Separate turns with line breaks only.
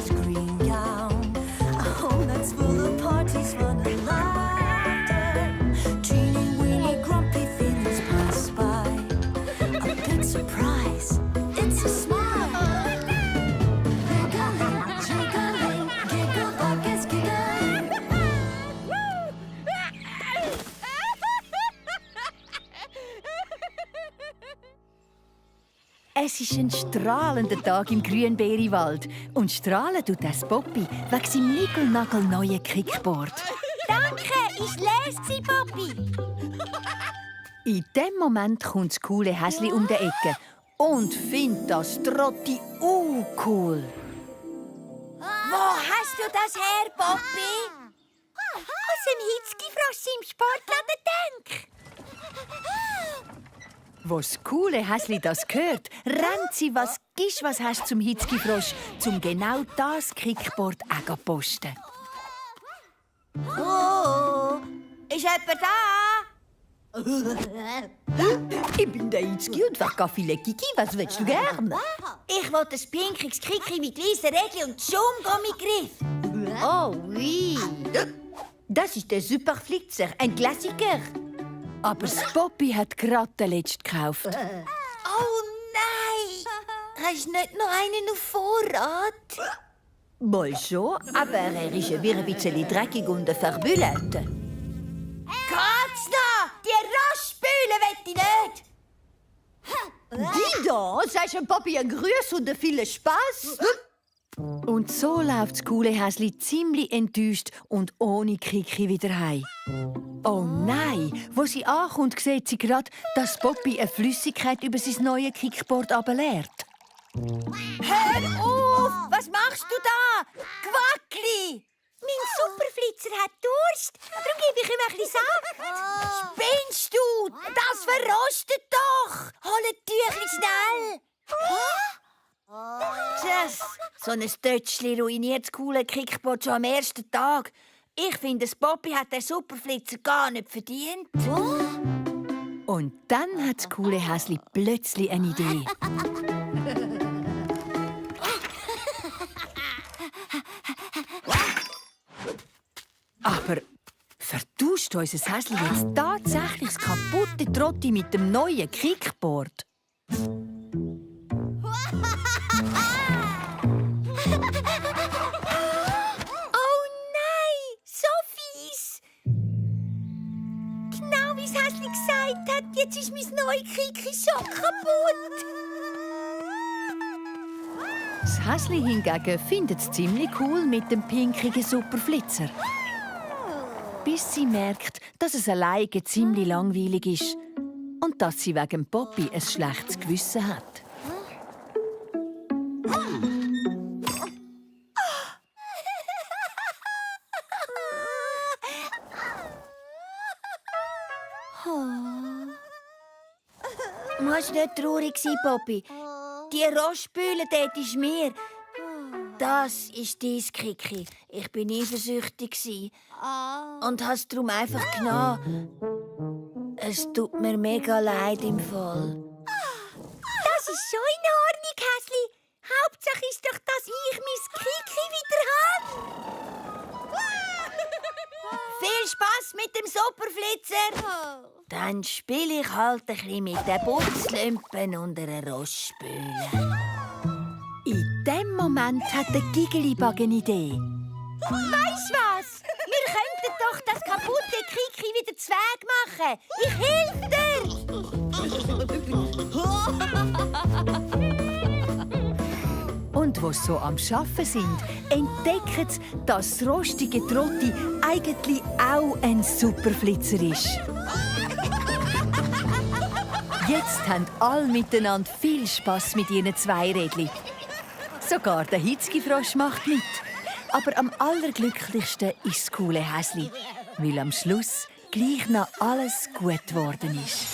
Hitzki's green gown. A home that's full of parties, fun and laughter. Teeny weeny grumpy feelings pass by. A big surprise, it's a smile. Giggling, jiggling, giggle buckets giggling.
Es ist ein strahlender Tag im Grünbeeriwald. Und strahlen tut das Poppy wegen seinem nickel-nagel-neuen Kickboard.
Danke, ich lese sie, Poppy.
In dem Moment kommt das coole Häsli um die Ecke und findet das Trotti cool.
Wo hast du das her, Poppy? Aus dem Hitzki-Frosch im Sportladen, denk.
Wo das coole Häsli das hört, rennt sie, was gisch, was hast zum Hitzki-Frosch, um genau das Kickboard auch zu posten.
Oh, ist jemand da?
Ich bin der Hitzki und wege viele Kiki. Was willst du gern?
Ich will ein pinkiges Kiki mit weißen Rädchen und Schaumgummigriff.
Oh, oui. Das ist der Superflitzer, ein Klassiker. Aber das Poppy hat gerade den letzten gekauft.
Oh nein! Hast du nicht noch einen auf Vorrat?
Mal schon, aber er ist ein bisschen dreckig und verbüllt.
Geht's noch? Die Rostspüle will ich nicht.
Die da, sagst du Poppy ein Grüß und viel Spaß? Und so läuft das coole Häsli ziemlich enttäuscht und ohne Kiki wieder heim. Oh nein, wo sie ankommt, sieht sie gerade, dass Poppy eine Flüssigkeit über sein neues Kickboard ableert.
Hör auf! Was machst du da? Quackli! Mein Superflitzer hat Durst. Darum gebe ich ihm ein bisschen Saft. Spinnst du? Das verrostet doch! Hol ein Tüchli schnell!
Tschüss, so ein Tötschli ruiniert das coole Kickboard schon am ersten Tag. Ich finde, das Poppy hat den Superflitzer gar nicht verdient. Und dann hat das coole Häsli plötzlich eine Idee. Aber vertauscht unser Häsli jetzt tatsächlich das kaputte Trotti mit dem neuen Kickboard?
Oh nein! So fies! Genau wie es Häsli gesagt hat, jetzt ist mein neues Kiki schon kaputt.
Das Häsli hingegen findet es ziemlich cool mit dem pinkigen Superflitzer. Bis sie merkt, dass es alleine ziemlich langweilig ist und dass sie wegen Poppy ein schlechtes Gewissen hat.
Du musst nicht traurig sein, Poppy. Die Rostspüle dort ist mir. Das ist dein Kiki. Ich bin eifersüchtig und habe es darum einfach genommen. Es tut mir mega leid im Fall. Das ist schon in Ordnung, Häsli. Hauptsache ist doch, dass ich mein Kiki wieder habe. Viel Spass mit dem Superflitzer. Dann spiele ich halt ein bisschen mit den Putzlümpen und einer Rostspüle.
In dem Moment hat der Gigelibag eine Idee.
Weisst was? Wir könnten doch das kaputte Kiki wieder zweig machen. Ich helfe dir.
Und wo sie so am Arbeiten sind, entdecken sie, dass das rostige Trotti eigentlich auch ein Superflitzer ist. Jetzt haben alle miteinander viel Spass mit ihren zwei Rädchen. Sogar der Hitzki-Frosch macht mit. Aber am allerglücklichsten ist das coole Häsli, weil am Schluss gleich noch alles gut geworden ist.